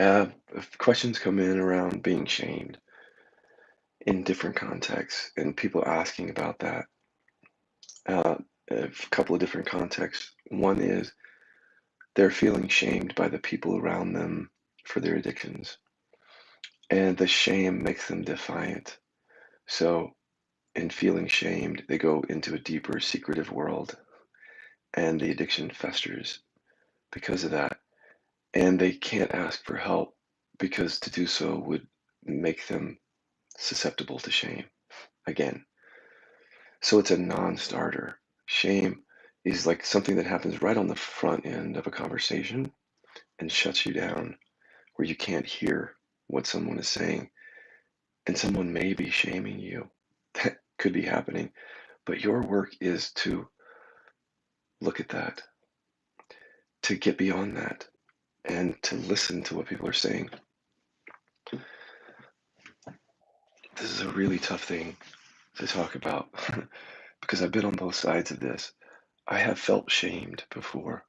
If questions come in around being shamed in different contexts and people asking about that. Uh, a couple of different contexts. One is they're feeling shamed by the people around them for their addictions, and the shame makes them defiant. So, in feeling shamed, they go into a deeper, secretive world, and the addiction festers because of that. And they can't ask for help because to do so would make them susceptible to shame again. So it's a non-starter. Shame is like something that happens right on the front end of a conversation and shuts you down where you can't hear what someone is saying. And someone may be shaming you. That could be happening. But your work is to look at that, to get beyond that, and to listen to what people are saying. This is a really tough thing to talk about because I've been on both sides of this. I have felt shamed before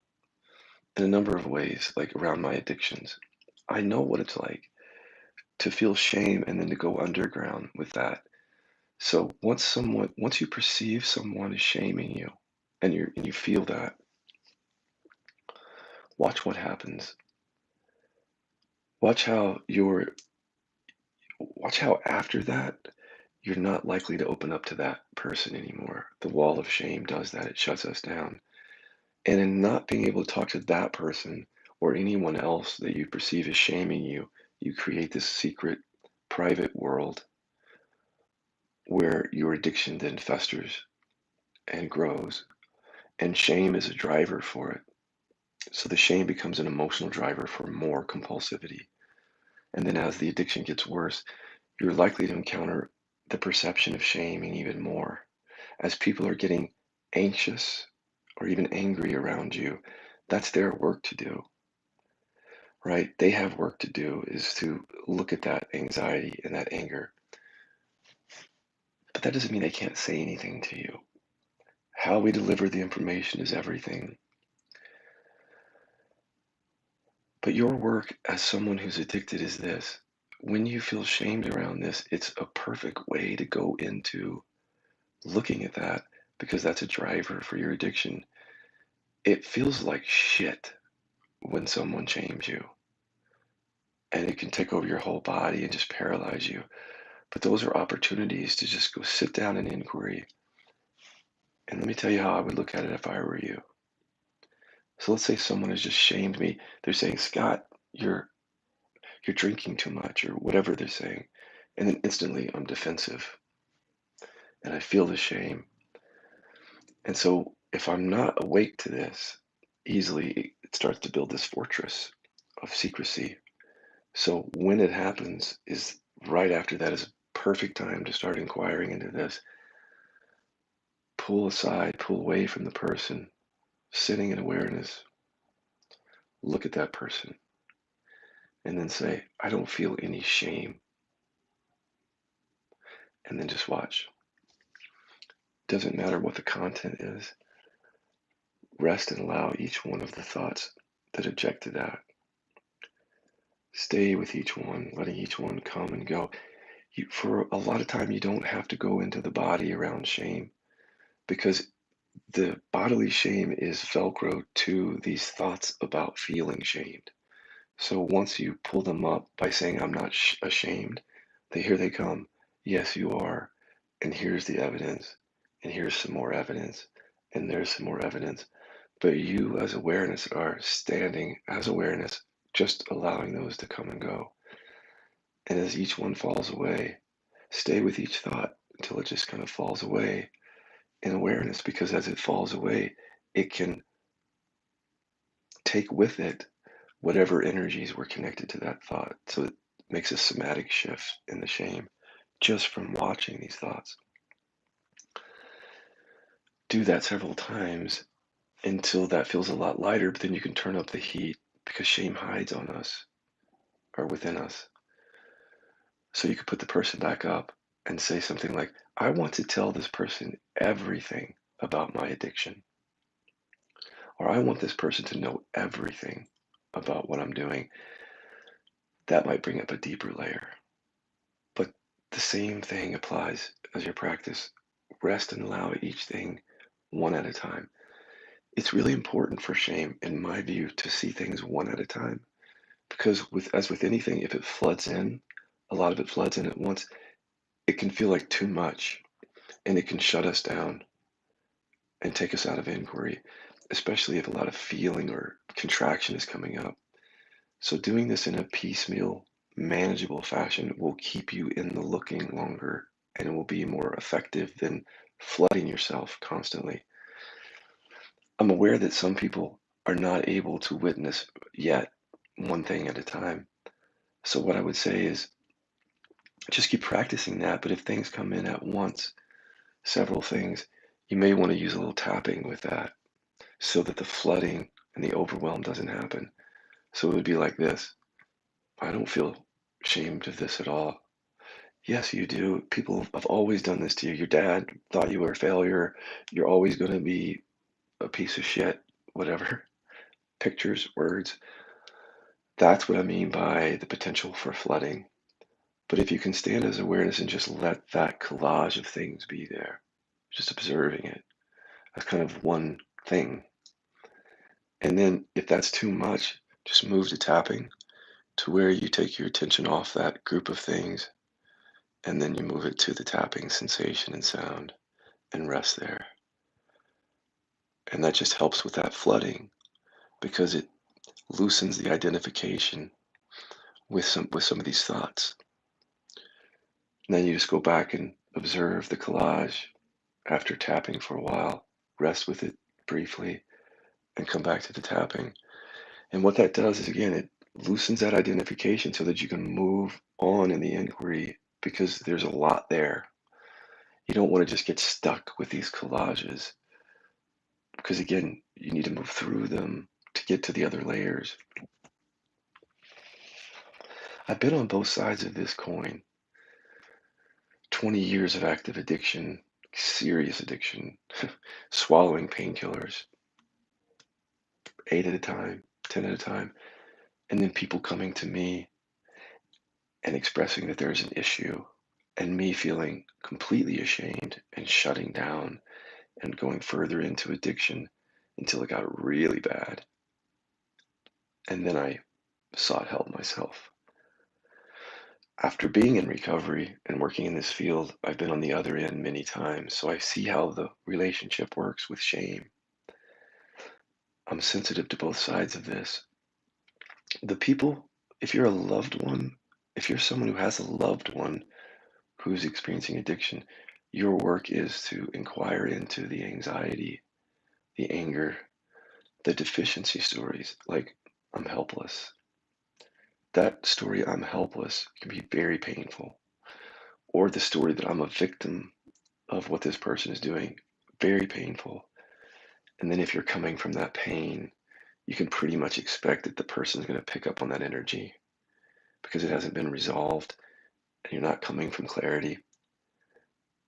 in a number of ways, like around my addictions. I know what it's like to feel shame and then to go underground with that. So once you perceive someone is shaming you and you feel that, watch what happens. Watch how you're watch how after that you're not likely to open up to that person anymore. The wall of shame does that. It shuts us down. And in not being able to talk to that person or anyone else that you perceive as shaming you, you create this secret private world where your addiction then festers and grows. And shame is a driver for it. So the shame becomes an emotional driver for more compulsivity. And then as the addiction gets worse, you're likely to encounter the perception of shaming even more. As people are getting anxious or even angry around you, that's their work to do, right? They have work to do is to look at that anxiety and that anger. But that doesn't mean they can't say anything to you. How we deliver the information is everything. But your work as someone who's addicted is this. When you feel shamed around this, it's a perfect way to go into looking at that because that's a driver for your addiction. It feels like shit when someone shames you, and it can take over your whole body and just paralyze you. But those are opportunities to just go sit down in inquiry. And let me tell you how I would look at it if I were you. So let's say someone has just shamed me. They're saying, Scott, you're drinking too much, or whatever they're saying. And then instantly I'm defensive and I feel the shame. And so if I'm not awake to this, easily it starts to build this fortress of secrecy. So when it happens is right after that is a perfect time to start inquiring into this. Pull aside, pull away from the person, sitting in awareness, look at that person, and then say, I don't feel any shame. And then just watch. Doesn't matter what the content is. Rest and allow each one of the thoughts that object to that. Stay with each one, letting each one come and go. For a lot of time, you don't have to go into the body around shame because the bodily shame is Velcro to these thoughts about feeling shamed. So once you pull them up by saying, I'm not ashamed, here they come. Yes, you are. And here's the evidence. And here's some more evidence. And there's some more evidence. But you, as awareness, are standing as awareness, just allowing those to come and go. And as each one falls away, stay with each thought until it just kind of falls away in awareness, because as it falls away, it can take with it whatever energies were connected to that thought. So it makes a somatic shift in the shame just from watching these thoughts. Do that several times until that feels a lot lighter, but then you can turn up the heat because shame hides on us or within us. So you could put the person back up and say something like, I want to tell this person everything about my addiction, or I want this person to know everything about what I'm doing. that might bring up a deeper layer. But the same thing applies as your practice. Rest and allow each thing one at a time. It's really important for shame, in my view, to see things one at a time. Because as with anything, if it floods in, a lot of it floods in at once, it can feel like too much and it can shut us down and take us out of inquiry, especially if a lot of feeling or contraction is coming up. So doing this in a piecemeal, manageable fashion will keep you in the looking longer and it will be more effective than flooding yourself constantly. I'm aware that some people are not able to witness yet one thing at a time. So what I would say is just keep practicing that. But if things come in at once, several things, you may want to use a little tapping with that so that the flooding and the overwhelm doesn't happen. So it would be like this. I don't feel ashamed of this at all. Yes, you do. People have always done this to you. Your dad thought you were a failure. You're always going to be a piece of shit, whatever. Pictures, words. That's what I mean by the potential for flooding. But if you can stand as awareness and just let that collage of things be there, just observing it, that's kind of one thing. And then if that's too much, just move to tapping to where you take your attention off that group of things and then you move it to the tapping sensation and sound and rest there. And that just helps with that flooding because it loosens the identification with some of these thoughts. And then you just go back and observe the collage after tapping for a while, rest with it briefly, and come back to the tapping. And what that does is, again, it loosens that identification so that you can move on in the inquiry because there's a lot there. You don't want to just get stuck with these collages because, again, you need to move through them to get to the other layers. I've been on both sides of this coin. 20 years of active addiction, serious addiction, swallowing painkillers, 8 at a time, 10 at a time, and then people coming to me and expressing that there's an issue, and me feeling completely ashamed and shutting down and going further into addiction until it got really bad. And then I sought help myself. After being in recovery and working in this field, I've been on the other end many times, so I see how the relationship works with shame. I'm sensitive to both sides of this. The people, if you're a loved one, if you're someone who has a loved one who's experiencing addiction, your work is to inquire into the anxiety, the anger, the deficiency stories, like I'm helpless. That story, I'm helpless, can be very painful. Or the story that I'm a victim of what this person is doing, very painful. And then if you're coming from that pain, you can pretty much expect that the person's going to pick up on that energy because it hasn't been resolved and you're not coming from clarity.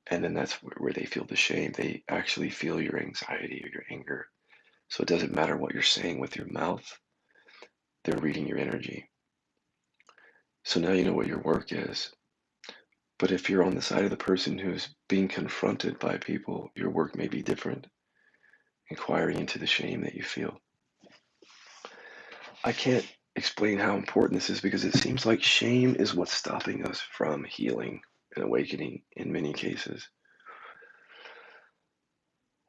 And then that's where they feel the shame. They actually feel your anxiety or your anger. So it doesn't matter what you're saying with your mouth, they're reading your energy. So now you know what your work is. But if you're on the side of the person who's being confronted by people, your work may be different, inquiring into the shame that you feel. I can't explain how important this is because it seems like shame is what's stopping us from healing and awakening in many cases.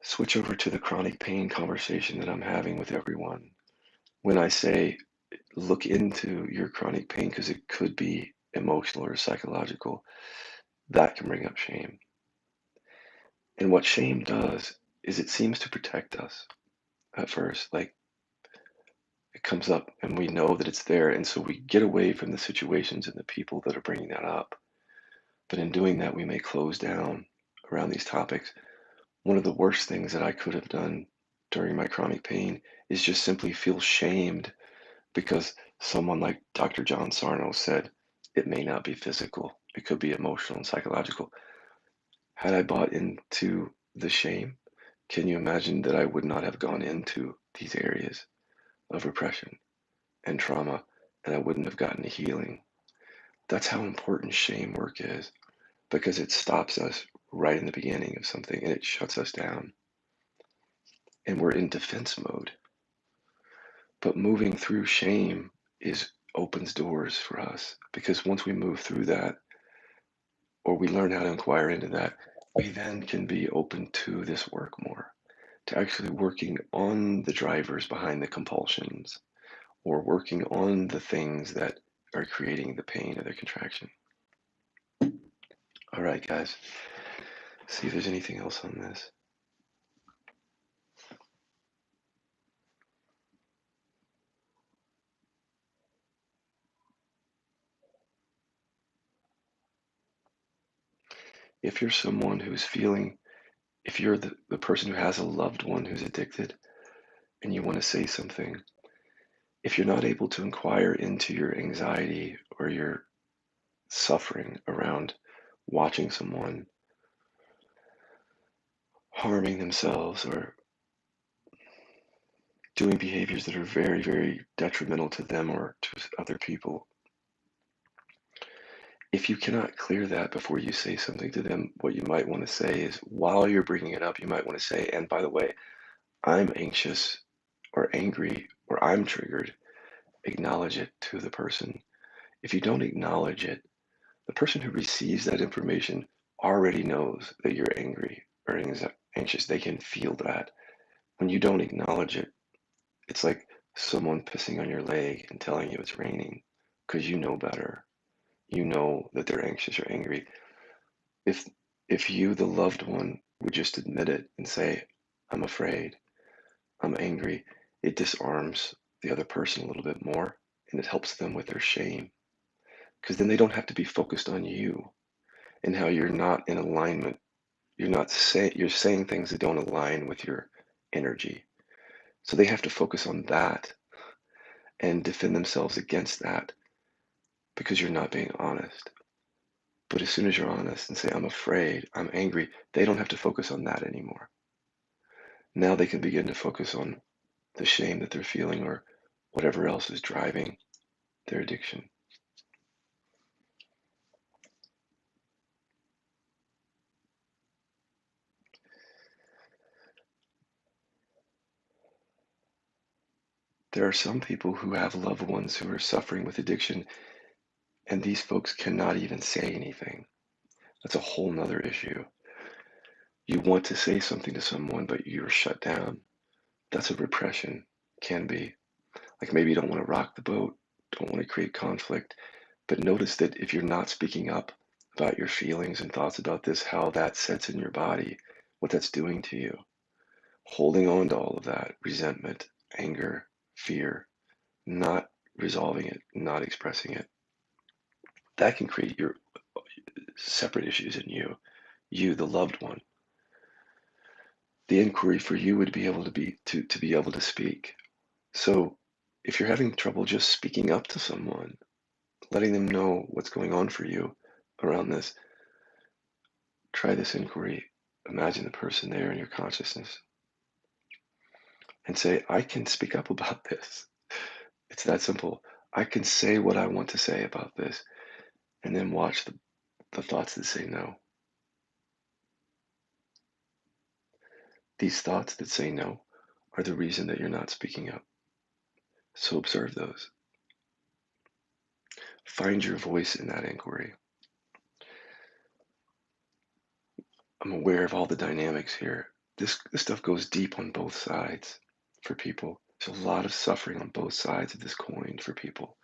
Switch over to the chronic pain conversation that I'm having with everyone. When I say look into your chronic pain because it could be emotional or psychological, that can bring up shame. And what shame does is it seems to protect us at first. Like it comes up and we know that it's there. And so we get away from the situations and the people that are bringing that up. But in doing that, we may close down around these topics. One of the worst things that I could have done during my chronic pain is just simply feel shamed because someone like Dr. John Sarno said it may not be physical, it could be emotional and psychological. Had I bought into the shame, can you imagine that I would not have gone into these areas of repression and trauma and I wouldn't have gotten a healing That's how important shame work is because it stops us right in the beginning of something and it shuts us down and we're in defense mode. But moving through shame is opens doors for us because once we move through that or we learn how to inquire into that, we then can be open to this work more, to actually working on the drivers behind the compulsions or working on the things that are creating the pain or the contraction. All right, guys, see if there's anything else on this. If you're someone who's feeling, if you're the person who has a loved one who's addicted and you want to say something, if you're not able to inquire into your anxiety or your suffering around watching someone harming themselves or doing behaviors that are very, very detrimental to them or to other people, if you cannot clear that before you say something to them, what you might want to say is while you're bringing it up, you might want to say, and by the way, I'm anxious or angry or I'm triggered. Acknowledge it to the person. If you don't acknowledge it, the person who receives that information already knows that you're angry or anxious. They can feel that. When you don't acknowledge it, it's like someone pissing on your leg and telling you it's raining because you know better. You know that they're anxious or angry. If if you, the loved one, would just admit it and say, I'm afraid, I'm angry, it disarms the other person a little bit more and it helps them with their shame because then they don't have to be focused on you and how you're not in alignment. You're saying things that don't align with your energy. So they have to focus on that and defend themselves against that because you're not being honest. But as soon as you're honest and say, I'm afraid, I'm angry, they don't have to focus on that anymore. Now they can begin to focus on the shame that they're feeling or whatever else is driving their addiction. There are some people who have loved ones who are suffering with addiction, and these folks cannot even say anything. That's a whole nother issue. You want to say something to someone, but you're shut down. That's a repression, can be. Like maybe you don't want to rock the boat, don't want to create conflict, but notice that if you're not speaking up about your feelings and thoughts about this, how that sets in your body, what that's doing to you. Holding on to all of that resentment, anger, fear, not resolving it, not expressing it, that can create your separate issues in you, the loved one. The inquiry for you would be able to be able to speak. So if you're having trouble just speaking up to someone, letting them know what's going on for you around this, try this inquiry. Imagine the person there in your consciousness and say, I can speak up about this. It's that simple. I can say what I want to say about this, and then watch the thoughts that say no. These thoughts that say no are the reason that you're not speaking up. So observe those. Find your voice in that inquiry. I'm aware of all the dynamics here. This stuff goes deep on both sides for people. There's a lot of suffering on both sides of this coin for people.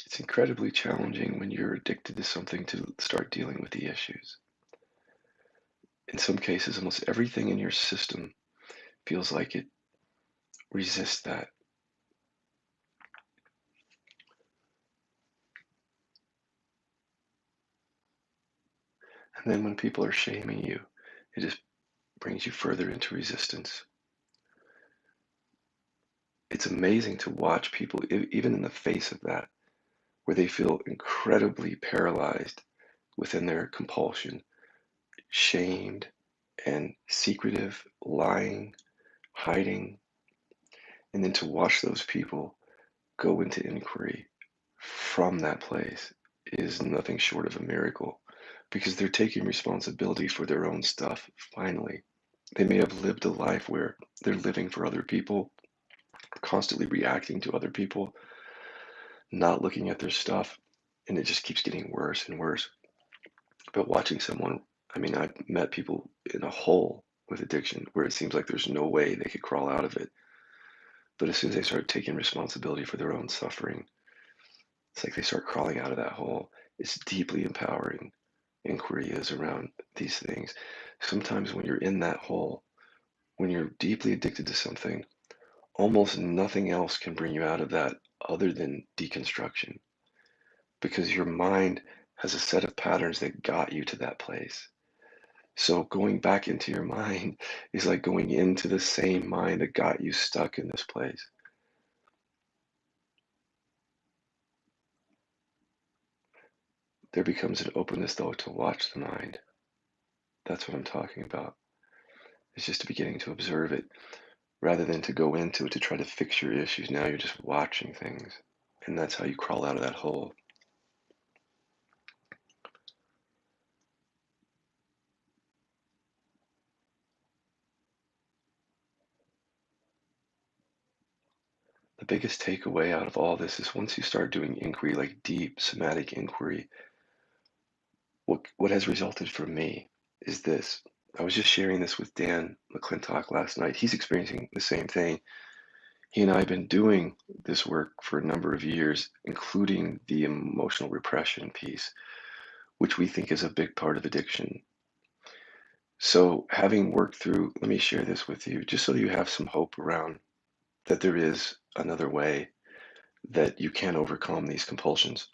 It's incredibly challenging when you're addicted to something to start dealing with the issues. In some cases, almost everything in your system feels like it resists that. And then when people are shaming you, it just brings you further into resistance. It's amazing to watch people, even in the face of that, where they feel incredibly paralyzed within their compulsion, shamed and secretive, lying, hiding, and then to watch those people go into inquiry from that place is nothing short of a miracle because they're taking responsibility for their own stuff finally. They may have lived a life where they're living for other people, constantly reacting to other people, not looking at their stuff, and it just keeps getting worse and worse. But watching someone, I mean, I've met people in a hole with addiction where it seems like there's no way they could crawl out of it. But as soon as they start taking responsibility for their own suffering, it's like they start crawling out of that hole. It's deeply empowering. Inquiry is around these things. Sometimes when you're in that hole, when you're deeply addicted to something, almost nothing else can bring you out of that other than deconstruction because your mind has a set of patterns that got you to that place. So going back into your mind is like going into the same mind that got you stuck in this place. There becomes an openness though to watch the mind. That's what I'm talking about. It's just beginning to observe it rather than to go into it to try to fix your issues. Now you're just watching things. And that's how you crawl out of that hole. The biggest takeaway out of all this is once you start doing inquiry, like deep somatic inquiry, what has resulted for me is this. I was just sharing this with Dan McClintock last night. He's experiencing the same thing. He and I have been doing this work for a number of years, including the emotional repression piece, which we think is a big part of addiction. So, having worked through, let me share this with you, just so you have some hope around that there is another way that you can overcome these compulsions.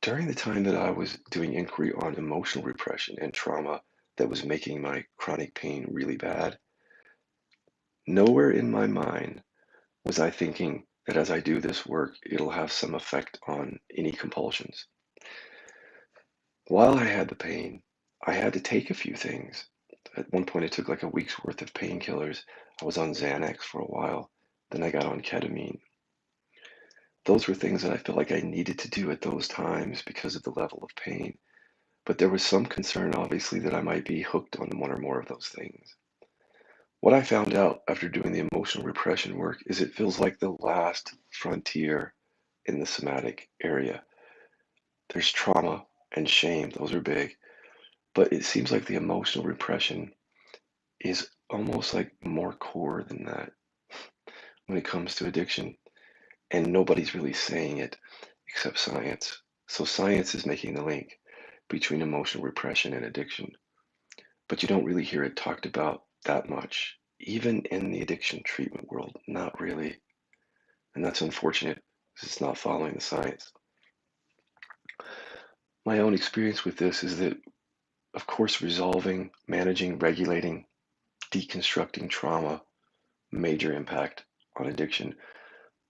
During the time that I was doing inquiry on emotional repression and trauma that was making my chronic pain really bad, nowhere in my mind was I thinking that as I do this work, it'll have some effect on any compulsions. While I had the pain, I had to take a few things. At one point, I took like a week's worth of painkillers. I was on Xanax for a while. Then I got on ketamine. Those were things that I felt like I needed to do at those times because of the level of pain. But there was some concern, obviously, that I might be hooked on one or more of those things. What I found out after doing the emotional repression work is it feels like the last frontier in the somatic area. There's trauma and shame, those are big, but it seems like the emotional repression is almost like more core than that when it comes to addiction. And nobody's really saying it except science. So science is making the link between emotional repression and addiction, but you don't really hear it talked about that much, even in the addiction treatment world, not really. And that's unfortunate because it's not following the science. My own experience with this is that, of course, resolving, managing, regulating, deconstructing trauma, major impact on addiction.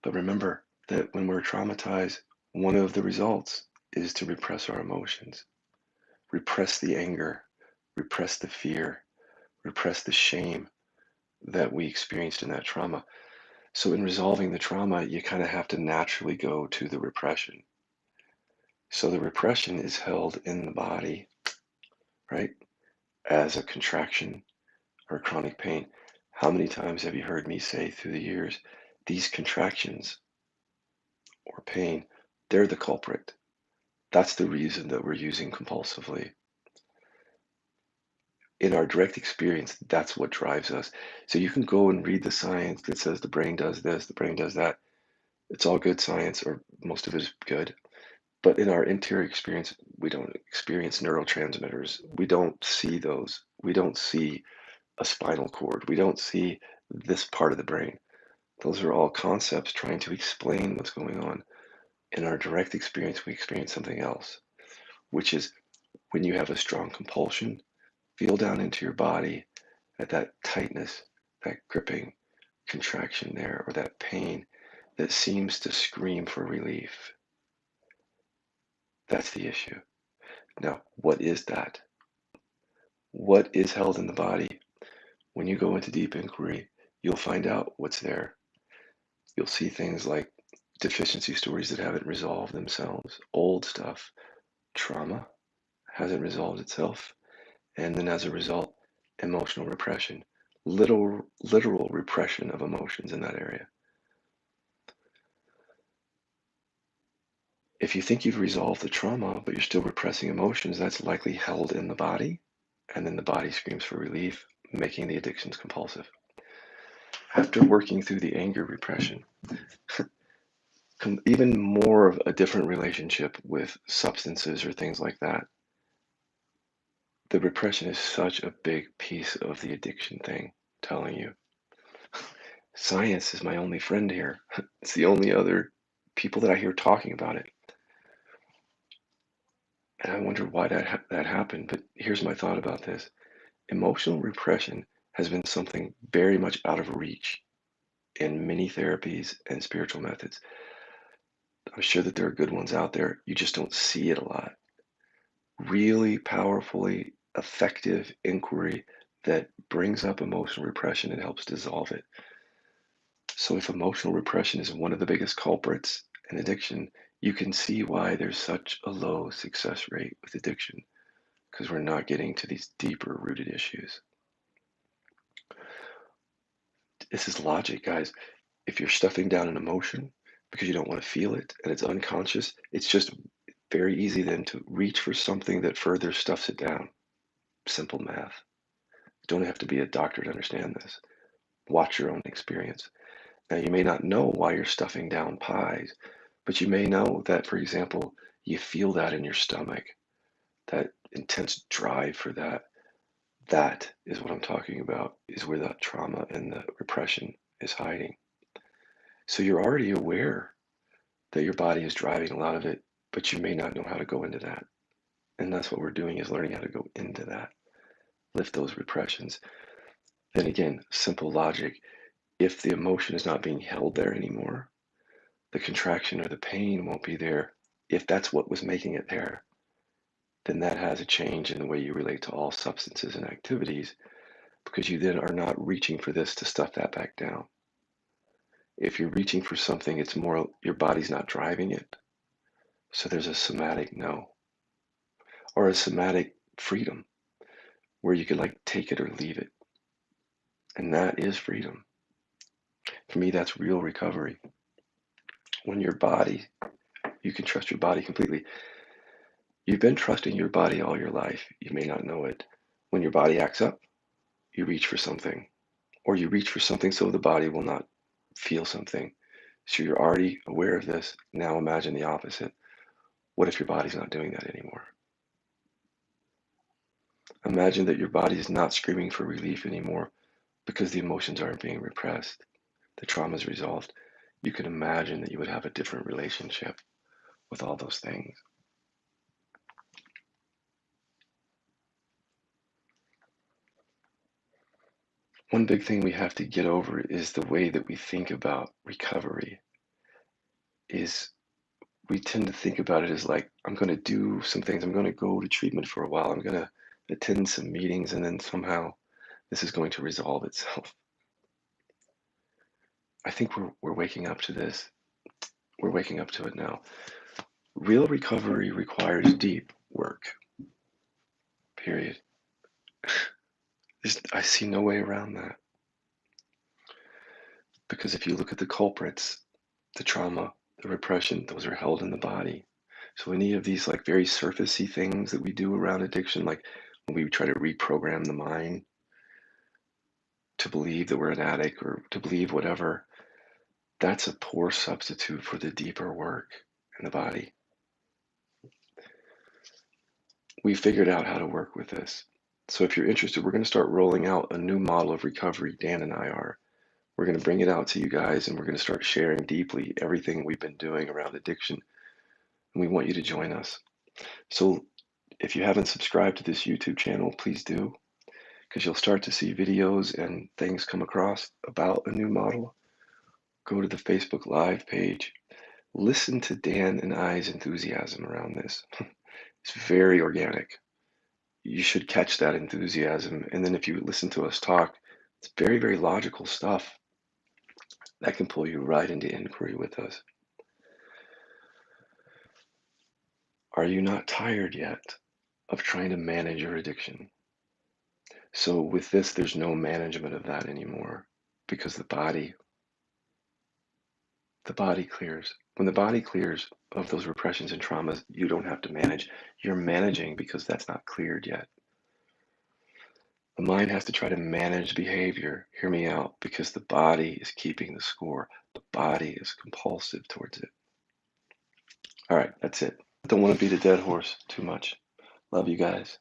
But remember that when we're traumatized, one of the results is to repress our emotions, repress the anger, repress the fear, repress the shame that we experienced in that trauma. So, in resolving the trauma, you kind of have to naturally go to the repression. So, the repression is held in the body, right, as a contraction or chronic pain. How many times have you heard me say through the years, these contractions or pain, they're the culprit? That's the reason that we're using compulsively. In our direct experience, that's what drives us. So you can go and read the science that says the brain does this, the brain does that. It's all good science, or most of it is good. But in our interior experience, we don't experience neurotransmitters. We don't see those. We don't see a spinal cord. We don't see this part of the brain. Those are all concepts trying to explain what's going on. In our direct experience, we experience something else, which is when you have a strong compulsion, feel down into your body at that tightness, that gripping contraction there, or that pain that seems to scream for relief. That's the issue. Now, what is that? What is held in the body? When you go into deep inquiry, you'll find out what's there. You'll see things like deficiency stories that haven't resolved themselves, old stuff, trauma hasn't resolved itself, and then as a result, emotional repression, literal repression of emotions in that area. If you think you've resolved the trauma, but you're still repressing emotions, that's likely held in the body, and then the body screams for relief, making the addictions compulsive. After working through the anger repression, even more of a different relationship with substances or things like that. The repression is such a big piece of the addiction thing, I'm telling you. Science is my only friend here. It's the only other people that I hear talking about it. And I wonder why that happened. But here's my thought about this. Emotional repression has been something very much out of reach in many therapies and spiritual methods. I'm sure that there are good ones out there. You just don't see it a lot. Really powerfully effective inquiry that brings up emotional repression and helps dissolve it. So if emotional repression is one of the biggest culprits in addiction, you can see why there's such a low success rate with addiction, because we're not getting to these deeper rooted issues. This is logic, guys. If you're stuffing down an emotion because you don't want to feel it and it's unconscious, it's just very easy then to reach for something that further stuffs it down. Simple math. You don't have to be a doctor to understand this. Watch your own experience. Now, you may not know why you're stuffing down pies, but you may know that, for example, you feel that in your stomach, that intense drive for that. That is what I'm talking about, is where that trauma and the repression is hiding. So you're already aware that your body is driving a lot of it, but you may not know how to go into that. And that's what we're doing, is learning how to go into that, lift those repressions. Then again, simple logic. If the emotion is not being held there anymore, the contraction or the pain won't be there. If that's what was making it there, then that has a change in the way you relate to all substances and activities, because you then are not reaching for this to stuff that back down. If you're reaching for something, it's more your body's not driving it. So there's a somatic no, or a somatic freedom where you can like take it or leave it. And that is freedom. For me, that's real recovery. When your body, you can trust your body completely. You've been trusting your body all your life. You may not know it. When your body acts up, you reach for something, or you reach for something so the body will not feel something. So you're already aware of this. Now imagine the opposite. What if your body's not doing that anymore? Imagine that your body is not screaming for relief anymore because the emotions aren't being repressed. The trauma is resolved. You can imagine that you would have a different relationship with all those things. One big thing we have to get over is the way that we think about recovery. Is we tend to think about it as like, I'm going to do some things. I'm going to go to treatment for a while. I'm going to attend some meetings, and then somehow this is going to resolve itself. I think we're waking up to this. We're waking up to it now. Real recovery requires deep work, period. I see no way around that. Because if you look at the culprits, the trauma, the repression, those are held in the body. So any of these like very surfacey things that we do around addiction, like when we try to reprogram the mind to believe that we're an addict or to believe whatever, that's a poor substitute for the deeper work in the body. We figured out how to work with this. So if you're interested, we're going to start rolling out a new model of recovery. Dan and I are. We're going to bring it out to you guys, and we're going to start sharing deeply everything we've been doing around addiction and we want you to join us. So if you haven't subscribed to this YouTube channel, please do, because you'll start to see videos and things come across about a new model. Go to the Facebook Live page. Listen to Dan and I's enthusiasm around this. It's very organic. You should catch that enthusiasm. And then if you listen to us talk, it's very, very logical stuff that can pull you right into inquiry with us. Are you not tired yet of trying to manage your addiction? So with this, there's no management of that anymore because the body clears. When the body clears of those repressions and traumas, you don't have to manage. You're managing because that's not cleared yet. The mind has to try to manage behavior, hear me out, because the body is keeping the score. The body is compulsive towards it. All right, that's it. Don't want to beat a dead horse too much. Love you guys.